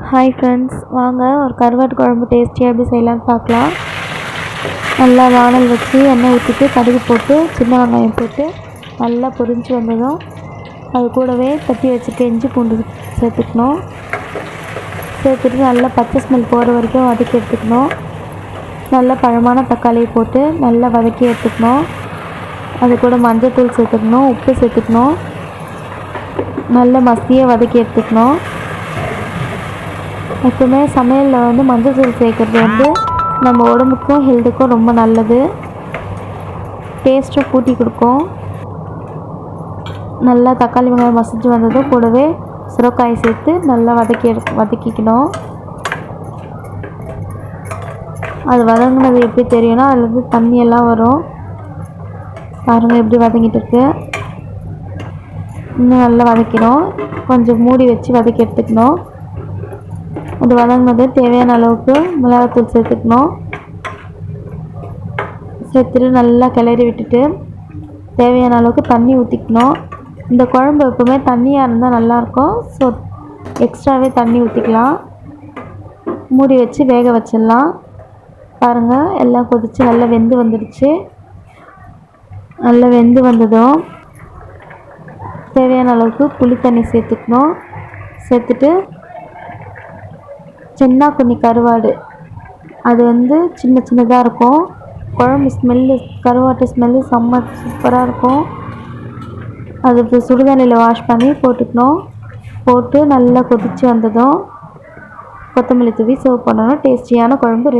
Hi friends, வாங்க ஒரு கருவாட்டு குழம்பு டேஸ்டியாக எப்படி செய்யலான்னு பார்க்கலாம். நல்லா வானல் வச்சு எண்ணெய் ஊற்றிட்டு கடுகு போட்டு சின்ன வெங்காயம் போட்டு நல்லா பொரிஞ்சு வந்ததும் அது கூடவே தட்டி வச்சுட்டு இஞ்சி பூண்டு சேர்த்துக்கணும். சேர்த்துட்டு நல்லா பச்சை ஸ்மெல் போகிற வரைக்கும் வதக்கி எடுத்துக்கணும். நல்லா பழமான தக்காளியை போட்டு நல்லா வதக்கி எடுத்துக்கணும். அது கூட மஞ்சள் தூள் சேர்த்துக்கணும், உப்பு சேர்த்துக்கணும். நல்லா மசிய வதக்கி எடுத்துக்கணும். எப்பவுமே சமையலில் மஞ்சள் தூள் சேர்க்குறது நம்ம உடம்புக்கும் ஹெல்த்துக்கும் ரொம்ப நல்லது. டேஸ்ட்டும் கூட்டி கொடுக்கும். நல்லா தக்காளி வெங்காயம் மசிஞ்சு வந்ததும் கூடவே சுரைக்காய் சேர்த்து நல்லா வதக்கிக்கணும். அது வதங்கினது எப்படி தெரியும்னா அதுலேருந்து தண்ணியெல்லாம் வரும். பாருங்கள் எப்படி வதங்கிட்டு இருக்கு. இன்னும் நல்லா வதக்கணும். கொஞ்சம் மூடி வச்சு வதக்கி எடுத்துக்கணும். அது வதங்கினது தேவையான அளவுக்கு மிளகாத்தூள் சேர்த்துக்கணும். சேர்த்துட்டு நல்லா கிளறி விட்டுட்டு தேவையான அளவுக்கு தண்ணி ஊற்றிக்கணும். இந்த குழம்பு எப்பவுமே தண்ணியாக இருந்தால் நல்லாயிருக்கும். ஸோ எக்ஸ்ட்ராவே தண்ணி ஊற்றிக்கலாம். மூடி வச்சு வேக வச்சிடலாம். பாருங்கள் எல்லாம் கொதித்து நல்லா வெந்து வந்துடுச்சு. நல்லா வெந்து வந்ததும் தேவையான அளவுக்கு புளி தண்ணி சேர்த்துக்கணும். சேர்த்துட்டு சென்னாக்குன்னி கருவாடு அது சின்ன சின்னதாக இருக்கும். குழம்பு ஸ்மெல்லு, கருவாட்டு ஸ்மெல்லு செம்ம சூப்பராக இருக்கும். அது சுடுதண்ணியில் வாஷ் பண்ணி போட்டுக்கணும். போட்டு நல்லா கொதித்து வந்ததும் கொத்தமல்லி தூவி சர்வ் பண்ணணும். டேஸ்டியான குழம்பு